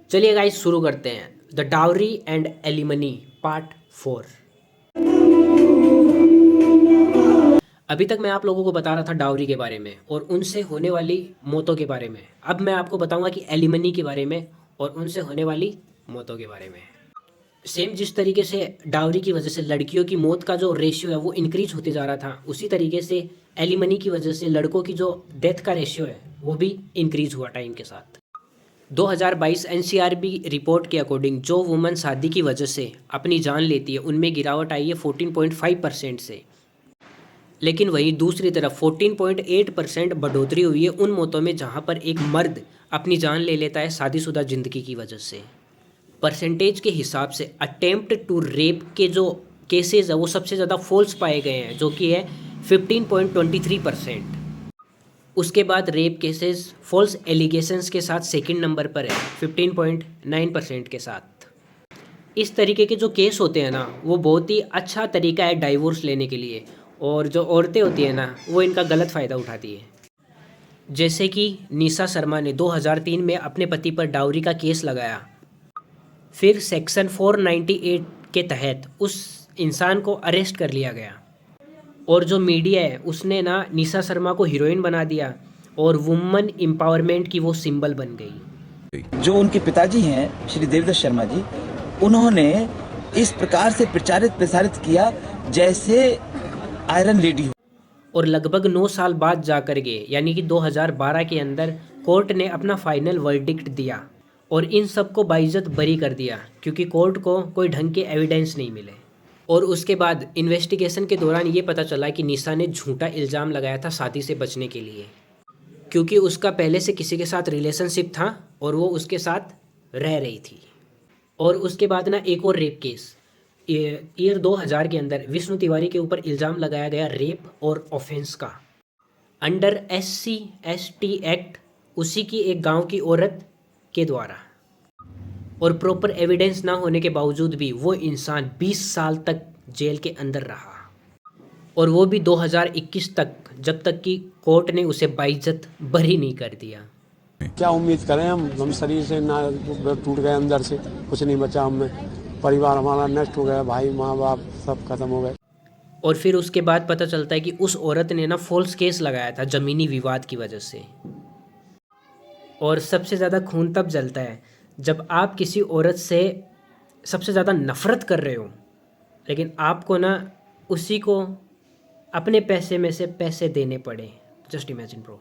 चलिए गाइस शुरू करते हैं the dowry and alimony part 4। अभी तक मैं आप लोगों को बता रहा था डावरी के बारे में और उनसे होने वाली मौतों के बारे में। अब मैं आपको बताऊंगा कि एलिमनी के बारे में और उनसे होने वाली मौतों के बारे में। सेम जिस तरीके से डावरी की वजह से लड़कियों की मौत का जो रेशियो है वो इंक्रीज होते जा रहा था, उसी तरीके से एलिमनी की वजह से लड़कों की जो डेथ का रेशियो है वो भी इंक्रीज हुआ टाइम के साथ। 2022 एनसीआरबी रिपोर्ट के अकॉर्डिंग जो वुमन शादी की वजह से अपनी जान लेती है उनमें गिरावट आई है 14.5% से। लेकिन वहीं दूसरी तरफ 14.8% बढ़ोतरी हुई है उन मौतों में जहां पर एक मर्द अपनी जान ले लेता है शादीशुदा ज़िंदगी की वजह से। परसेंटेज के हिसाब से अटेम्प्ट टू रेप के जो केसेस है वो सबसे ज़्यादा फॉल्स पाए गए हैं, जो कि है 15.23%। उसके बाद रेप केसेस फॉल्स एलिगेशंस के साथ सेकंड नंबर पर है 15.9% के साथ। इस तरीके के जो केस होते हैं ना वो बहुत ही अच्छा तरीका है डाइवोर्स लेने के लिए, और जो औरतें होती हैं ना वो इनका गलत फ़ायदा उठाती है। जैसे कि निशा शर्मा ने 2003 में अपने पति पर डाउरी का केस लगाया, फिर सेक्शन 498 के तहत उस इंसान को अरेस्ट कर लिया गया और जो मीडिया है उसने ना निशा शर्मा को हीरोइन बना दिया और वुमेन एम्पावरमेंट की वो सिंबल बन गई। जो उनके पिताजी हैं श्री देवदत्त शर्मा जी, उन्होंने इस प्रकार से प्रचारित प्रसारित किया जैसे आयरन लेडी हो। और लगभग 9 साल बाद जाकर के यानी कि 2012 के अंदर कोर्ट ने अपना फाइनल वर्डिक्ट दिया और इन सब को बाइज्जत बरी कर दिया, क्योंकि कोर्ट को कोई ढंग के एविडेंस नहीं मिले। और उसके बाद इन्वेस्टिगेशन के दौरान ये पता चला कि निशा ने झूठा इल्ज़ाम लगाया था शादी से बचने के लिए, क्योंकि उसका पहले से किसी के साथ रिलेशनशिप था और वो उसके साथ रह रही थी। और उसके बाद ना एक और रेप केस ईयर 2000 के अंदर विष्णु तिवारी के ऊपर इल्ज़ाम लगाया गया रेप और ऑफेंस का अंडर SC/ST एक्ट, उसी की एक गांव की औरत के द्वारा। और प्रॉपर एविडेंस ना होने के बावजूद भी वो इंसान 20 साल तक जेल के अंदर रहा, और वो भी 2021 तक, जब तक कि कोर्ट ने उसे बाइज्जत बरी नहीं कर दिया। क्या उम्मीद करें हम शरीर से ना टूट गए, अंदर से कुछ नहीं बचा हमें, परिवार हमारा नष्ट हो गया, भाई माँ बाप सब खत्म हो गए। और फिर उसके बाद पता चलता है कि उस औरत ने ना फॉल्स केस लगाया था ज़मीनी विवाद की वजह से। और सबसे ज़्यादा खून तब जलता है जब आप किसी औरत से सबसे ज़्यादा नफ़रत कर रहे हो, लेकिन आपको ना उसी को अपने पैसे में से पैसे देने पड़े। Just imagine bro.